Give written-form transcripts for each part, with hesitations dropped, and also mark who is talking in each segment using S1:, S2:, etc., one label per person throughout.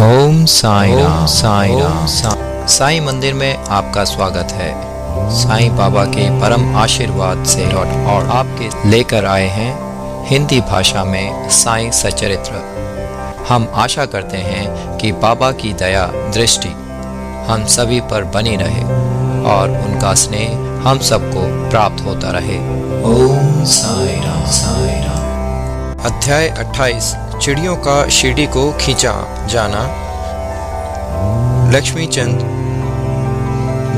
S1: ओम साई राम साई राम साई मंदिर में आपका स्वागत है। साईं बाबा के परम आशीर्वाद से और आपके लेकर आए हैं हिंदी भाषा में साईं सचरित्र। हम आशा करते हैं कि बाबा की दया दृष्टि हम सभी पर बनी रहे और उनका स्नेह हम सबको प्राप्त होता रहे। ओम साई राम साई राम।
S2: अध्याय 28 चिड़ियों का शिरडी को खींचा जाना। लक्ष्मीचंद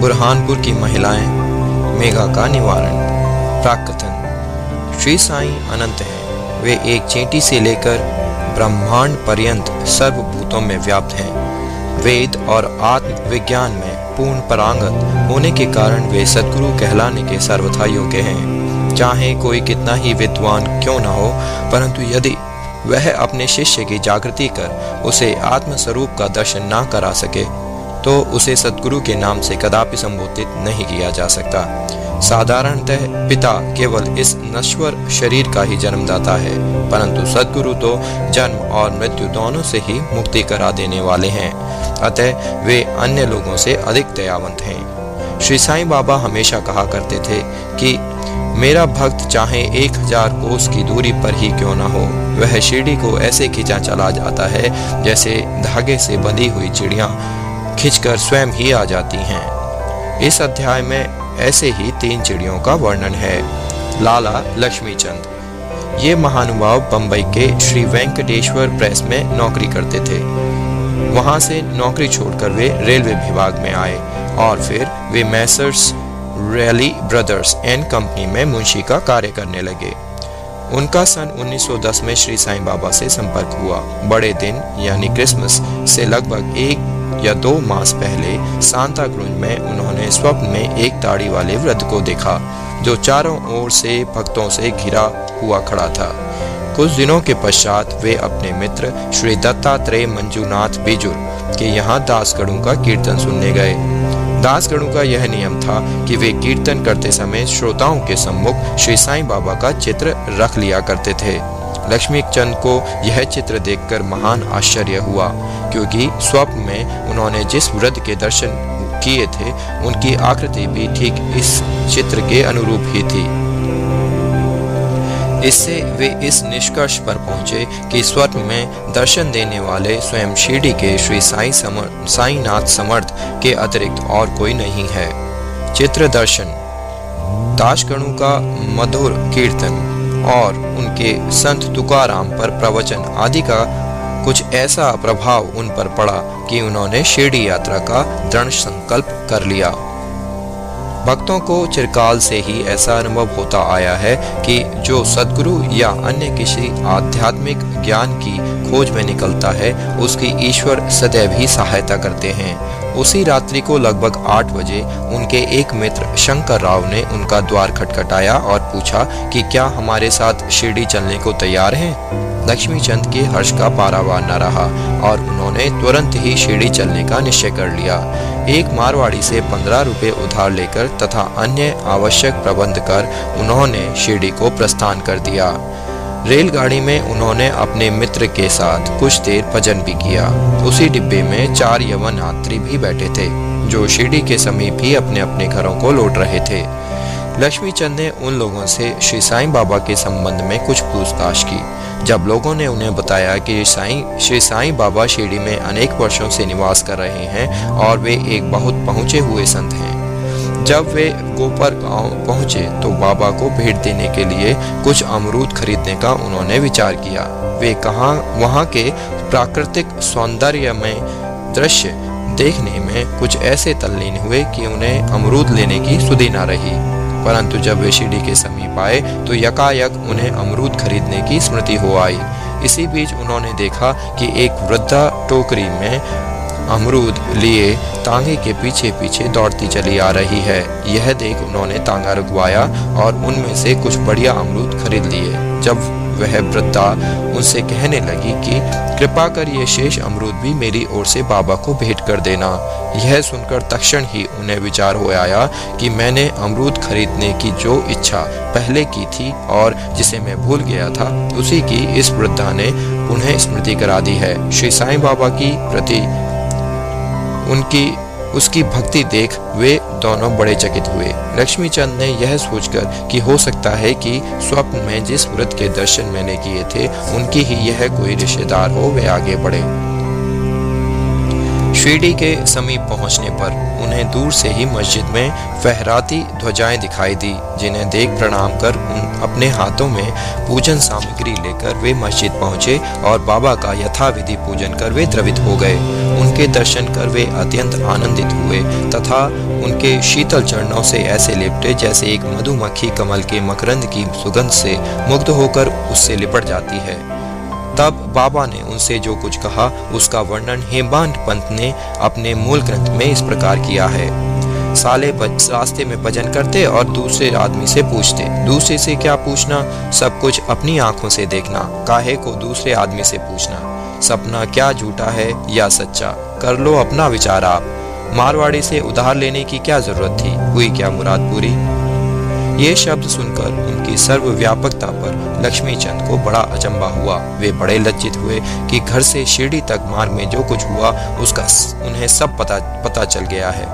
S2: बुरहानपुर की महिलाएं मेघा का निवारण। प्राकथन। श्री साईं अनंत हैं। वे एक चींटी से लेकर ब्रह्मांड पर्यंत सर्वभूतों में व्याप्त हैं। वेद और आत्म विज्ञान में पूर्ण पारंगत होने के कारण वे सद्गुरु कहलाने के सर्वथा योग्य हैं। चाहे कोई कितना ही विद्वान क्यों न हो, परंतु यदि वह अपने शिष्य की जागृति कर उसे आत्म स्वरूप का दर्शन ना करा सके तो उसे सद्गुरु के नाम से कदापि संबोधित नहीं किया जा सकता। साधारणतः पिता केवल इस नश्वर शरीर का ही जन्मदाता है, परंतु सद्गुरु तो जन्म और मृत्यु दोनों से ही मुक्ति करा देने वाले हैं। अतः वे अन्य लोगों से अधिक दयावंत हैं। श्री साईं बाबा हमेशा कहा करते थे कि मेरा भक्त चाहे 1000 कोस की दूरी पर ही क्यों न हो, वह शिरडी को ऐसे खींचा चला जाता है जैसे धागे से बंधी हुई चिड़ियां खींचकर स्वयं ही आ जाती हैं। इस अध्याय में ऐसे ही 3 चिड़ियों का वर्णन है। लाला लक्ष्मीचंद। ये महानुभाव बंबई के श्री वेंकटेश्वर प्रेस में नौकरी करते थे। वहां से नौकरी छोड़कर वे रेलवे विभाग में आए और फिर वे Messrs Ralli brothers and company में मुंशी का कार्य करने लगे। उनका सन 1910 में श्री साईं बाबा से संपर्क हुआ। बड़े दिन यानी क्रिसमस से लगभग 1 या 2 मास पहले सांता क्रूज में उन्होंने स्वप्न में एक दाढ़ी वाले वृद्ध को देखा जो चारों ओर से भक्तों से घिरा हुआ खड़ा था। कुछ दिनों के पश्चात वे अपने मित्र श्री दत्तात्रेय मंजूनाथ बिजुर के यहाँ दासगढ़ों का कीर्तन सुनने गए। दासगढ़ों का यह नियम था कि वे कीर्तन करते समय श्रोताओं के सम्मुख श्री साईं बाबा का चित्र रख लिया करते थे। लक्ष्मीचंद को यह चित्र देखकर महान आश्चर्य हुआ, क्योंकि स्वप्न में उन्होंने जिस वृद्ध के दर्शन किए थे उनकी आकृति भी ठीक इस चित्र के अनुरूप ही थी। इससे वे इस निष्कर्ष पर पहुंचे कि स्वप्न में दर्शन देने वाले स्वयं शिरडी के श्री साईनाथ समर्थ के अतिरिक्त और कोई नहीं है। चित्र दर्शन, दासगणों का मधुर कीर्तन और उनके संत तुकाराम पर प्रवचन आदि का कुछ ऐसा प्रभाव उन पर पड़ा कि उन्होंने शिरडी यात्रा का दृढ़ संकल्प कर लिया। भक्तों को चिरकाल से ही ऐसा अनुभव होता आया है कि जो सद्गुरु या अन्य किसी आध्यात्मिक ज्ञान की खोज में निकलता है उसकी ईश्वर सदैव ही सहायता करते हैं। उसी रात्रि को लगभग 8 बजे उनके एक मित्र शंकर राव ने उनका द्वार खटखटाया और पूछा कि क्या हमारे साथ शिरडी चलने को तैयार हैं? लक्ष्मीचंद के हर्ष का पारावार न रहा और उन्होंने तुरंत ही शिरडी चलने का निश्चय कर लिया। एक मारवाड़ी से 15 रुपए उधार लेकर तथा अन्य आवश्यक प्रबंध कर उन्होंने शिरडी को प्रस्थान कर दिया। रेलगाड़ी में उन्होंने अपने मित्र के साथ कुछ देर भजन भी किया। उसी डिब्बे में 4 यवन यात्री भी बैठे थे जो शिरडी के समीप ही अपने अपने घरों को लौट रहे थे। लक्ष्मीचंद ने उन लोगों से श्री साईं बाबा के संबंध में कुछ पूछताछ की। जब लोगों ने उन्हें बताया कि श्री साईं बाबा शिरडी में अनेक वर्षों से निवास कर रहे हैं और वे एक बहुत पहुँचे हुए संत हैं। जब वे गोपर गांव पहुँचे तो बाबा को भेंट देने के लिए कुछ अमरूद खरीदने का उन्होंने विचार किया। वे वहाँ के प्राकृतिक सौंदर्य में दृश्य देखने में कुछ ऐसे तल्लीन हुए कि उन्हें अमरूद लेने की सुधि न रही। परंतु जब वे शिरडी के समीप आए तो यकायक उन्हें अमरूद खरीदने की स्मृति हो आई। इसी बीच उन्होंने देखा कि एक वृद्धा टोकरी में अमरूद लिए तांगे के पीछे पीछे दौड़ती चली आ रही है। यह देख उन्होंने तांगा रुकवाया और उनमें से कुछ बढ़िया अमरूद खरीद लिए। जब वह वृद्धा उनसे कहने लगी कि कृपा कर ये शेष अमरूद भी मेरी ओर से बाबा को भेंट कर देना। यह सुनकर तक्षण ही उन्हें विचार हो आया कि मैंने अमरूद खरीदने की जो इच्छा पहले की थी और जिसे मैं भूल गया था, उसी की इस वृद्धा ने पुनः स्मृति करा दी है। श्री साईं बाबा की प्रति उसकी भक्ति देख वे दोनों बड़े चकित हुए। लक्ष्मीचंद ने यह सोचकर कि हो सकता है कि स्वप्न में जिस वृद्ध के दर्शन मैंने किए थे उनकी ही यह कोई रिश्तेदार हो, वे आगे बढ़े। शिरडी के समीप पहुंचने पर उन्हें दूर से ही मस्जिद में फहराती ध्वजाएं दिखाई दी, जिन्हें देख प्रणाम कर अपने हाथों में पूजन सामग्री लेकर वे मस्जिद पहुंचे और बाबा का यथाविधि पूजन कर वे द्रवित हो गए। उनके दर्शन कर वे अत्यंत आनंदित हुए तथा उनके शीतल चरणों से ऐसे लिपटे जैसे एक मधुमक्खी कमल के मकरंद की सुगंध से मुग्ध होकर उससे लिपट जाती है। तब बाबा ने उनसे जो कुछ कहा उसका वर्णन हेमबांट पंत ने अपने मूल ग्रंथ में इस प्रकार किया है। साले रास्ते में भजन करते और दूसरे आदमी से पूछते, दूसरे से क्या पूछना, सब कुछ अपनी आंखों से देखना, काहे को दूसरे आदमी से पूछना, सपना क्या झूठा है या सच्चा, कर लो अपना विचार आप, मारवाड़ी से उधार लेने की क्या जरूरत थी, हुई क्या मुराद पूरी। ये शब्द सुनकर उनकी सर्वव्यापकता पर लक्ष्मीचंद को बड़ा अचंभा हुआ। वे बड़े लज्जित हुए कि घर से शिरडी तक मार्ग में जो कुछ हुआ उसका उन्हें सब पता चल गया है।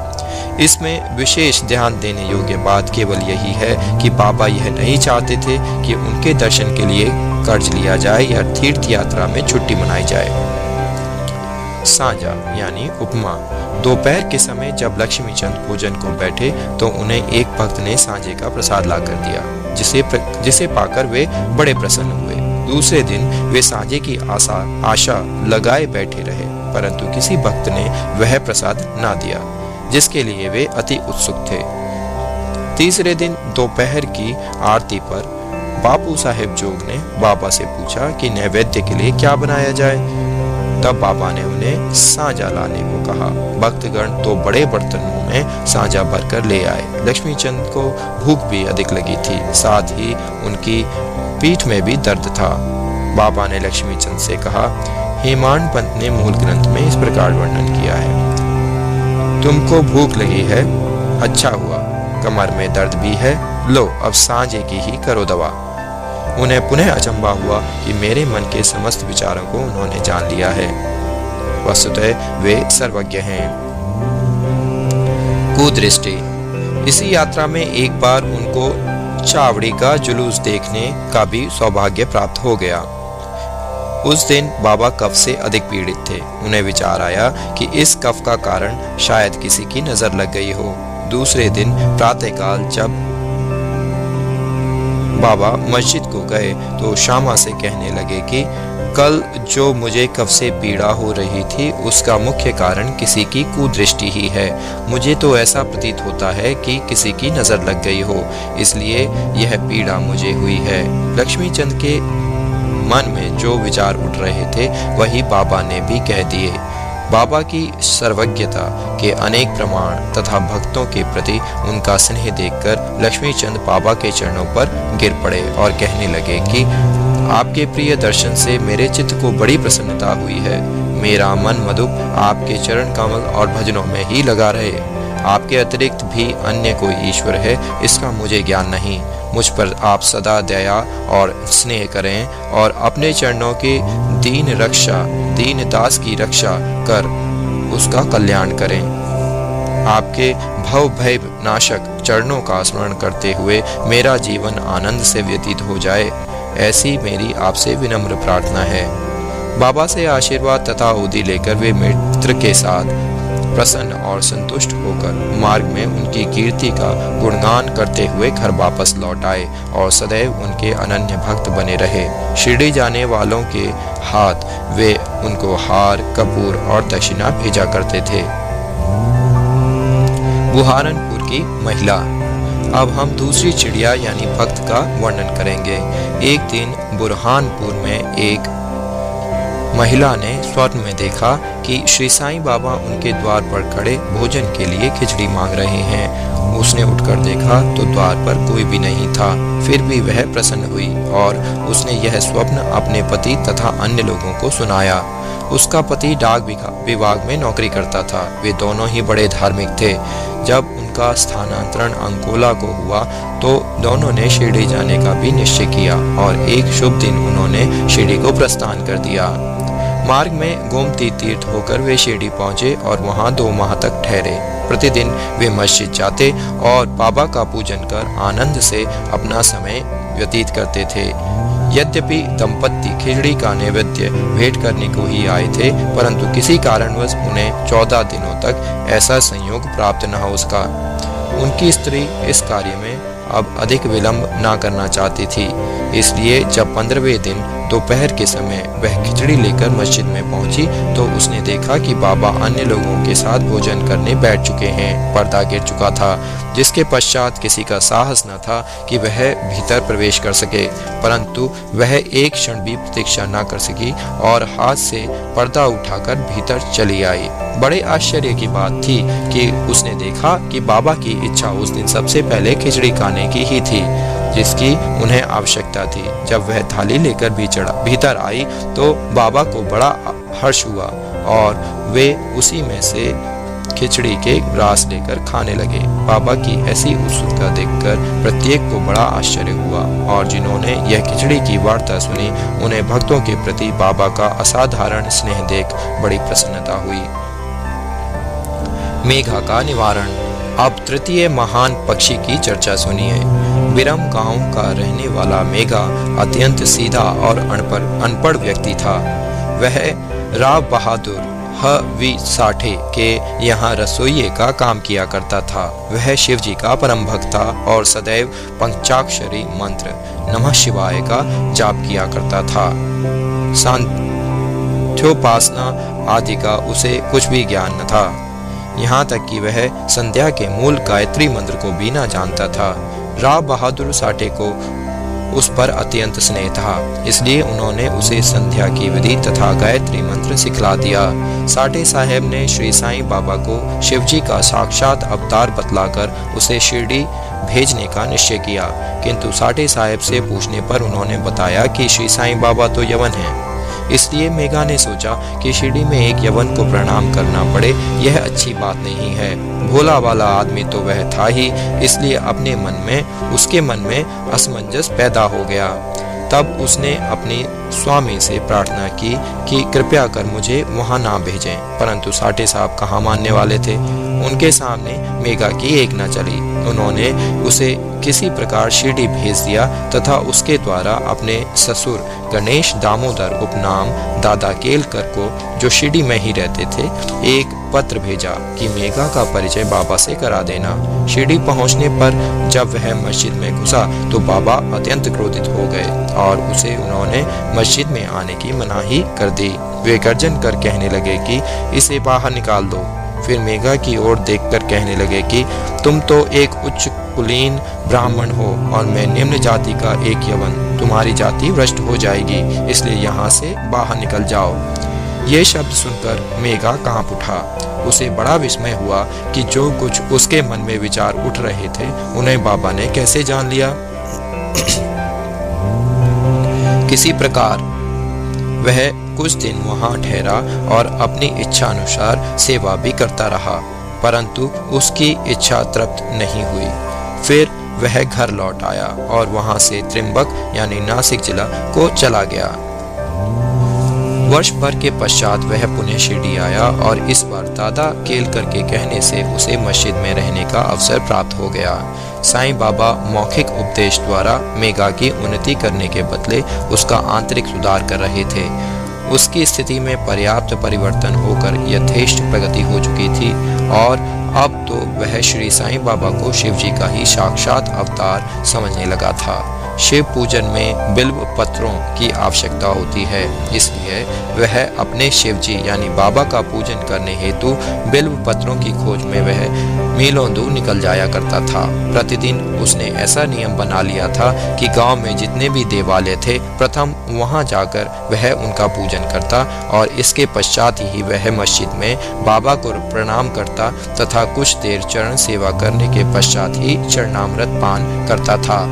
S2: इसमें विशेष ध्यान देने योग्य बात केवल यही है कि बाबा यह नहीं चाहते थे कि उनके दर्शन के लिए कर्ज लिया जाए या तीर्थ यात्रा में छुट्टी मनाई जाए। साजा यानी उपमा। दोपहर के समय जब लक्ष्मीचंद भोजन को बैठे तो उन्हें एक भक्त ने सांझे का प्रसाद ला कर दिया, जिसे पाकर वे बड़े प्रसन्न हुए। दूसरे दिन वे सांझे की आशा लगाए बैठे रहे, परंतु किसी भक्त ने वह प्रसाद ना दिया, जिसके लिए वे अति उत्सुक थे। तीसरे दिन दोपहर की आरती पर बापू साहेब जोग ने बाबा से पूछा कि नैवेद्य के लिए क्या बनाया जाए। तब बाबा ने उन्हें सांझा लाने को कहा। भक्तगण तो बड़े बर्तनों में सांझा भरकर ले आए। लक्ष्मीचंद को भूख भी अधिक लगी थी, साथ ही उनकी पीठ में भी दर्द था। बाबा ने लक्ष्मीचंद से कहा, हेमांड पंत ने मूल ग्रंथ में इस प्रकार वर्णन किया है, तुमको भूख लगी है, अच्छा हुआ, कमर में दर्द भी है, लो अब सांझे की ही करो दवा। उन्हें पुनः अचंभा हुआ कि मेरे मन के समस्त विचारों को उन्होंने जान लिया है। वस्तुतः वे सर्वज्ञ हैं। कुदृष्टि। इसी यात्रा में एक बार उनको चावड़ी का जुलूस देखने का भी सौभाग्य प्राप्त हो गया। उस दिन बाबा कफ से अधिक पीड़ित थे। उन्हें विचार आया कि इस कफ का कारण शायद किसी की नजर लग गई हो। दूसरे दिन प्रातःकाल जब बाबा मस्जिद को गए तो श्यामा से कहने लगे कि कल जो मुझे कफ से पीड़ा हो रही थी उसका मुख्य कारण किसी की कुदृष्टि ही है। मुझे तो ऐसा प्रतीत होता है कि किसी की नजर लग गई हो, इसलिए यह पीड़ा मुझे हुई है। लक्ष्मीचंद के मन में जो विचार उठ रहे थे वही बाबा ने भी कह दिए। बाबा की सर्वज्ञता के अनेक प्रमाण तथा भक्तों के प्रति उनका स्नेह देखकर लक्ष्मीचंद बाबा के चरणों पर गिर पड़े और कहने लगे कि आपके प्रिय दर्शन से मेरे चित्त को बड़ी प्रसन्नता हुई है। मेरा मन मधुप आपके चरण कमल और भजनों में ही लगा रहे। आपके अतिरिक्त भी अन्य कोई ईश्वर है इसका मुझे ज्ञान नहीं। मुझ पर आप सदा दया और स्नेह करें और अपने चरणों के दीन दास की रक्षा कर उसका कल्याण करें। आपके भव भय नाशक चरणों का स्मरण करते हुए मेरा जीवन आनंद से व्यतीत हो जाए, ऐसी मेरी आपसे विनम्र प्रार्थना है। बाबा से आशीर्वाद तथा उदी लेकर वे मित्र के साथ प्रसन्न और संतुष्ट होकर मार्ग में उनकी कीर्ति का गुणगान करते हुए घर वापस लौट आए और सदैव उनके अनन्य भक्त बने रहे। शिरडी जाने वालों के हाथ वे उनको हार, कपूर और दक्षिणा भेजा करते थे। बुहारनपुर की महिला। अब हम दूसरी चिड़िया यानी भक्त का वर्णन करेंगे। एक दिन बुरहानपुर में एक महिला ने स्वप्न में देखा कि श्री साईं बाबा उनके द्वार पर खड़े भोजन के लिए खिचड़ी मांग रहे हैं। उसने उठकर देखा तो द्वार पर कोई भी नहीं था। फिर भी वह प्रसन्न हुई और उसने यह स्वप्न अपने पति तथा अन्य लोगों को सुनाया। उसका पति डाक विभाग में नौकरी करता था। वे दोनों ही बड़े धार्मिक थे। जब उनका स्थानांतरण अंकोला को हुआ तो दोनों ने शिरडी जाने का भी निश्चय किया और एक शुभ दिन उन्होंने शिरडी को प्रस्थान कर दिया। मार्ग में गोमती तीर्थ होकर वे शिरडी पहुंचे और वहां 2 माह तक ठहरे। प्रतिदिन वे मस्जिद जाते और बाबा का पूजन कर आनंद से अपना समय व्यतीत करते थे। यद्यपि दंपत्ति खिचड़ी का नैवेद्य भेंट करने को ही आए थे, परंतु किसी कारणवश उन्हें 14 दिनों तक ऐसा संयोग प्राप्त न हो सका। उनकी स्त्री इस कार्य में अब अधिक विलंब न करना चाहती थी। इसलिए जब 15वें दिन दोपहर के समय वह खिचड़ी लेकर मस्जिद में पहुंची तो उसने देखा कि बाबा अन्य लोगों के साथ भोजन करने बैठ चुके हैं। पर्दा गिर चुका था, जिसके पश्चात किसी का साहस न था कि वह भीतर प्रवेश कर सके, परंतु वह एक क्षण भी प्रतीक्षा न कर सकी और हाथ से पर्दा उठाकर भीतर चली आई। बड़े आश्चर्य की बात थी कि उसने देखा कि बाबा की इच्छा उस दिन सबसे पहले खिचड़ी खाने की ही थी, जिसकी उन्हें आवश्यकता थी। जब वह थाली लेकर भीतर आई तो बाबा को बड़ा हर्ष हुआ और वे उसी में से खिचड़ी के ग्रास लेकर खाने लगे। बाबा की ऐसी उत्सुकता देखकर प्रत्येक को बड़ा आश्चर्य हुआ और जिन्होंने यह खिचड़ी की वार्ता सुनी उन्हें भक्तों के प्रति बाबा का असाधारण स्नेह देख बड़ी प्रसन्नता हुई। मेघा का निवारण। अब तृतीय महान पक्षी की चर्चा सुनिए। बिरम गांव का रहने वाला मेघा अत्यंत सीधा और अनपढ़ व्यक्ति था। वह राव बहादुर ह.वी. साठे के यहाँ रसोइये का काम किया करता था। वह शिव जी का परम भक्त था और सदैव पंचाक्षरी मंत्र नमः शिवाय का जाप किया करता था। सांख्योपासना आदि का उसे कुछ भी ज्ञान न था। यहाँ तक कि वह संध्या के मूल गायत्री मंत्र को भी न जानता था। राव बहादुर साठे को उस पर अत्यंत स्नेह था, इसलिए उन्होंने उसे संध्या की विधि तथा गायत्री मंत्र सिखला दिया। साठे साहेब ने श्री साईं बाबा को शिवजी का साक्षात अवतार बतलाकर उसे शिरडी भेजने का निश्चय किया, किंतु साठे साहेब से पूछने पर उन्होंने बताया कि श्री साईं बाबा तो यवन हैं। इसलिए मेघा ने सोचा कि शिरडी में एक यवन को प्रणाम करना पड़े, यह अच्छी बात नहीं है। भोला वाला आदमी तो वह था ही, इसलिए उसके मन में असमंजस पैदा हो गया। तब उसने अपने स्वामी से प्रार्थना की कि कृपया कर मुझे वहां ना भेजें, परंतु साठे साहब कहाँ मानने वाले थे। उनके सामने मेघा की एक न चली। उन्होंने उसे किसी प्रकार शिरडी भेज दिया तथा उसके द्वारा अपने ससुर गणेश दामोदर उपनाम दादा केलकर को, जो शिरडी में ही रहते थे, एक पत्र भेजा कि मेघा का परिचय बाबा से करा देना। शिरडी पहुंचने पर जब वह मस्जिद में घुसा तो बाबा अत्यंत क्रोधित हो गए और उसे उन्होंने मस्जिद में आने की मनाही कर दी। वे गर्जन कर कहने लगे कि इसे बाहर निकाल दो। फिर मेघा की ओर देखकर कहने लगे कि तुम तो एक उच्च कुलीन ब्राह्मण हो और मैं निम्न जाति का एक यवन, तुम्हारी जाति भ्रष्ट हो जाएगी, इसलिए यहाँ से बाहर निकल जाओ। ये शब्द सुनकर मेघा कांप उठा। उसे बड़ा विस्मय हुआ कि जो कुछ उसके मन में विचार उठ रहे थे उन्हें बाबा ने कैसे जान लिया। किसी प्रकार वह कुछ दिन वहां ठहरा और अपनी इच्छा अनुसार सेवा भी करता रहा, परंतु उसकी इच्छा तृप्त नहीं हुई। फिर वह घर लौट आया और वहां से त्रिंबक यानी नासिक जिला को चला गया। वर्ष भर के पश्चात वह पुनः शिरडी आया और इस बार दादा केलकर के कहने से उसे मस्जिद में रहने का अवसर प्राप्त हो गया। साईं बाबा मौखिक उपदेश द्वारा मेघा की उन्नति करने के बदले उसका आंतरिक सुधार कर रहे थे। उसकी स्थिति में पर्याप्त परिवर्तन होकर यथेष्ट प्रगति हो चुकी थी और अब तो वह श्री साईं बाबा को शिव जी का ही साक्षात अवतार समझने लगा था। शिव पूजन में बिल्व पत्रों की आवश्यकता होती है, इसलिए वह अपने शिव जी यानी बाबा का पूजन करने हेतु बिल्व पत्रों की खोज में वह मीलों दूर निकल जाया करता था। प्रतिदिन उसने ऐसा नियम बना लिया था कि गांव में जितने भी देवालय थे, प्रथम वहां जाकर वह उनका पूजन करता और इसके पश्चात ही वह मस्जिद में बाबा को प्रणाम करता तथा कुछ देर चरण सेवा करने के पश्चात ही चरणामृत पान करता था।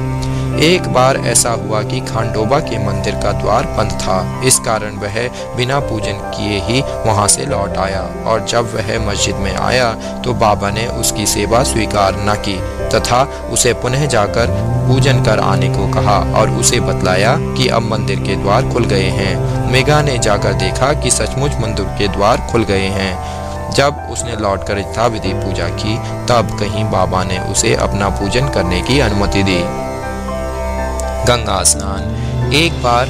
S2: एक बार ऐसा हुआ कि खांडोबा के मंदिर का द्वार बंद था, इस कारण वह बिना पूजन किए ही वहां से लौट आया और जब वह मस्जिद में आया तो बाबा ने उसकी सेवा स्वीकार न की तथा उसे पुनः जाकर पूजन कर आने को कहा और उसे बतलाया कि अब मंदिर के द्वार खुल गए हैं। मेघा ने जाकर देखा कि सचमुच मंदिर के द्वार खुल गए हैं। जब उसने लौटकर यथाविधि पूजा की तब कहीं बाबा ने उसे अपना पूजन करने की अनुमति दी। गंगा स्नान। एक बार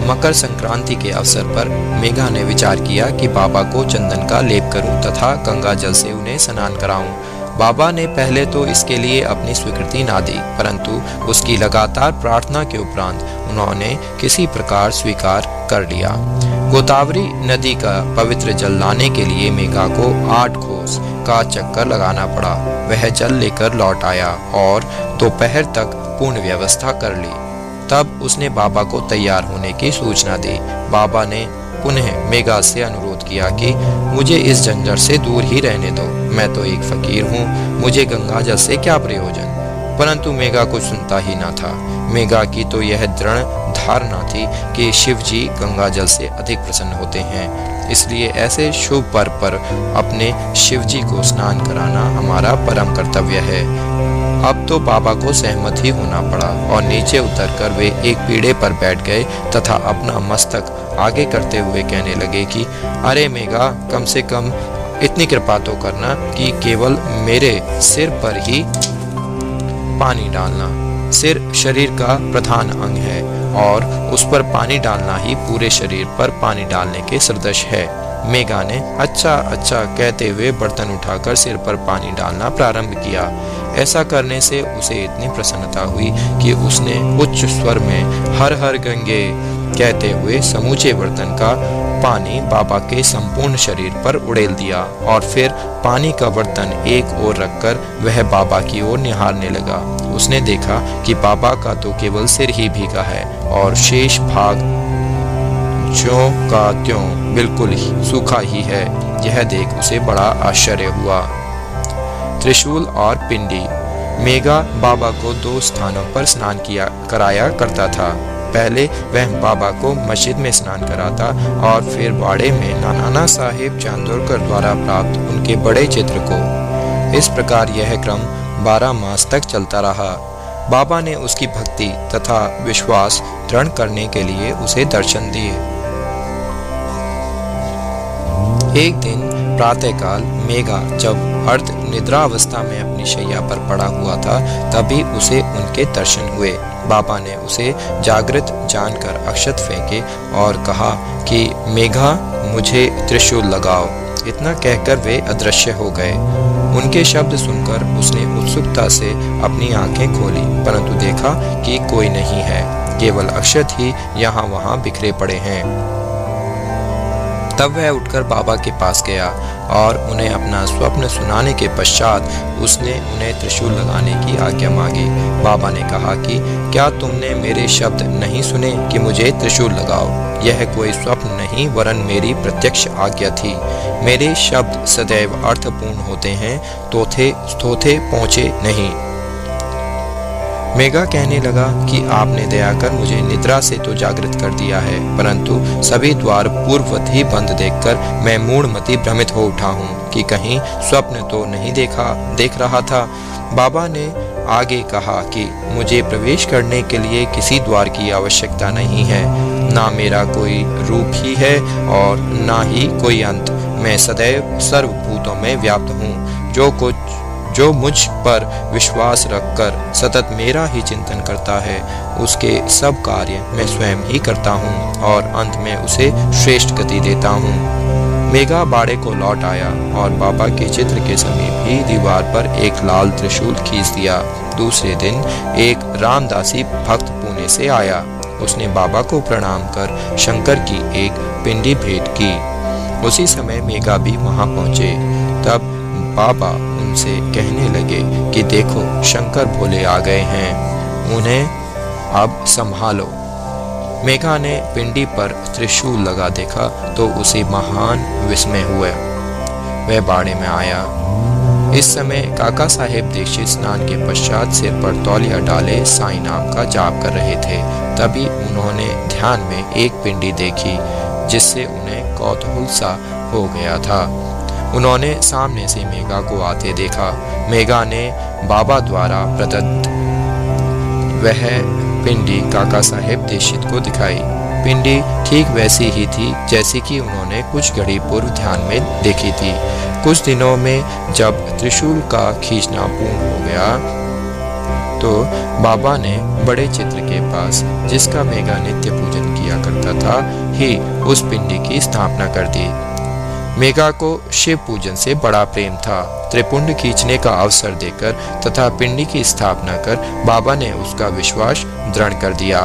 S2: मकर संक्रांति के अवसर पर मेघा ने विचार किया कि बाबा को चंदन का लेप करूं तथा गंगा जल से उन्हें स्नान कराऊं। बाबा ने पहले तो इसके लिए अपनी स्वीकृति ना दी, परंतु उसकी लगातार प्रार्थना के उपरांत उन्होंने किसी प्रकार स्वीकार कर लिया। गोदावरी नदी का पवित्र जल लाने के लिए मेघा को 8 कोस का चक्कर लगाना पड़ा। वह जल लेकर लौट आया और दोपहर तक पूर्ण व्यवस्था कर ली। तब उसने बाबा को तैयार होने की सूचना दी। बाबा ने पुनः मेघा से अनुरोध किया कि मुझे इस झंझट से दूर ही रहने दो, मैं तो एक फकीर हूँ, मुझे गंगा जल से क्या प्रयोजन। परंतु मेघा कुछ सुनता ही न था। मेघा की तो यह दृढ़ धारणा थी कि शिव जी गंगा जल से अधिक प्रसन्न होते हैं, इसलिए ऐसे शुभ पर्व पर अपने शिव जी को स्नान कराना हमारा परम कर्तव्य है। अब तो बाबा को सहमत ही होना पड़ा और नीचे उतरकर वे एक पीढ़े पर बैठ गए तथा अपना मस्तक आगे करते हुए कहने लगे कि अरे मेघा, कम से कम इतनी कृपा तो करना कि केवल मेरे सिर पर ही पानी डालना। सिर शरीर का प्रधान अंग है और उस पर पानी डालना ही पूरे शरीर पर पानी डालने के सदृश है। मेघा ने अच्छा कहते हुए बर्तन उठाकर सिर पर पानी डालना प्रारंभ किया। ऐसा करने से उसे इतनी प्रसन्नता हुई कि उसने उच्च स्वर में हर हर गंगे कहते हुए समूचे बर्तन का पानी बाबा के संपूर्ण शरीर पर उड़ेल दिया और फिर पानी का बर्तन एक ओर रखकर वह बाबा की ओर निहारने लगा। उसने देखा कि बाबा का तो केवल सिर ही भीगा है और शेष भाग ज्यों का त्यों बिल्कुल ही सूखा ही है। यह देख उसे बड़ा आश्चर्य हुआ। त्रिशूल और पिंडी। मेघा बाबा को 2 स्थानों पर स्नान कराया करता था। पहले वह बाबा को मस्जिद में स्नान कराता और फिर बाड़े में नाना साहिब चांदोरकर द्वारा प्राप्त उनके बड़े चित्र को। इस प्रकार यह क्रम 12 मास तक चलता रहा। बाबा ने उसकी भक्ति तथा विश्वास दृढ़ करने के लिए उसे दर्शन दिए। एक दिन प्रातःकाल मेघा जब अर्ध निद्रा अवस्था में अपनी शैया पर पड़ा हुआ था, तभी उसे उनके दर्शन हुए। बाबा ने उसे जागृत जानकर अक्षत फेंके और कहा कि मेघा, मुझे त्रिशूल लगाओ। इतना कहकर वे अदृश्य हो गए। उनके शब्द सुनकर उसने उत्सुकता से अपनी आंखें खोली, परंतु देखा कि कोई नहीं है, केवल अक्षत ही यहाँ वहाँ बिखरे पड़े हैं। तब वह उठकर बाबा के पास गया और उन्हें अपना स्वप्न सुनाने के पश्चात उसने उन्हें त्रिशूल लगाने की आज्ञा मांगी। बाबा ने कहा कि क्या तुमने मेरे शब्द नहीं सुने कि मुझे त्रिशूल लगाओ? यह कोई स्वप्न नहीं वरन मेरी प्रत्यक्ष आज्ञा थी। मेरे शब्द सदैव अर्थपूर्ण होते हैं, थोथे पहुँचे नहीं। मेघा कहने लगा कि आपने दया कर मुझे निद्रा से तो जागृत कर दिया है, परंतु सभी द्वार पूर्ववत ही बंद देखकर मैं मूढ़मति भ्रमित हो उठा हूँ कि कहीं स्वप्न तो नहीं देख रहा था। बाबा ने आगे कहा कि मुझे प्रवेश करने के लिए किसी द्वार की आवश्यकता नहीं है, ना मेरा कोई रूप ही है और ना ही कोई अंत। मैं सदैव सर्वभूतों में व्याप्त हूँ। जो मुझ पर विश्वास रखकर सतत मेरा ही चिंतन करता है, उसके सब कार्य मैं स्वयं ही करता हूँ और अंत में उसे श्रेष्ठ गति देता हूँ। मेघा बाड़े को लौट आया और बाबा के चित्र के समीप ही दीवार पर एक लाल त्रिशूल खींच दिया। दूसरे दिन एक रामदासी भक्त पुणे से आया। उसने बाबा को प्रणाम कर शंकर की एक पिंडी भेंट की। उसी समय मेघा भी वहां पहुंचे। तब बाबा उनसे कहने लगे कि देखो शंकर भोले आ गए हैं, उन्हें अब संभालो। मेघा ने पिंडी पर त्रिशूल लगा देखा तो उसे महान विस्मय हुआ। वह बाड़े में आया। इस समय काका साहेब दीक्षित स्नान के पश्चात सिर पर तौलिया डाले साईं नाम का जाप कर रहे थे। तभी उन्होंने ध्यान में एक पिंडी देखी जिससे उन्हें कौतूहल सा हो गया था। उन्होंने सामने से मेघा को आते देखा। मेघा ने बाबा द्वारा प्रदत्त वह पिंडी काका साहेब दीक्षित को दिखाई। पिंडी ठीक वैसी ही थी जैसी कि उन्होंने कुछ घड़ी पूर्व ध्यान में देखी थी। कुछ दिनों में जब त्रिशूल का खींचना पूर्ण हो गया तो बाबा ने बड़े चित्र के पास, जिसका मेघा नित्य पूजन किया करता था, ही उस पिंडी की स्थापना कर दी। मेघा को शिव पूजन से बड़ा प्रेम था। त्रिपुंड खींचने का अवसर देकर तथा पिंडी की स्थापना कर बाबा ने उसका विश्वास दृढ़ कर दिया।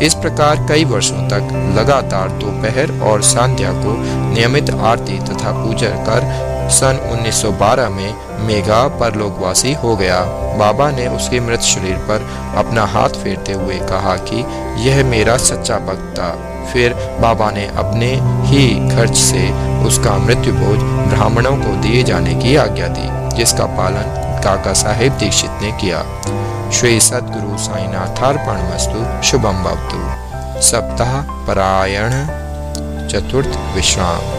S2: इस प्रकार कई वर्षों तक लगातार दोपहर और संध्या को नियमित आरती तथा पूजा कर सन 1912 में मेघा परलोकवासी हो गया। बाबा ने उसके मृत शरीर पर अपना हाथ फेरते हुए कहा कि यह मेरा सच्चा भक्त था। फिर बाबा ने अपने ही खर्च से उसका मृत्यु भोज ब्राह्मणों को दिए जाने की आज्ञा दी, जिसका पालन काका साहेब दीक्षित ने किया। श्री सद्गुरु साईनाथार्पणमस्तु। शुभम भवतु। सप्ताह परायण चतुर्थ विश्राम।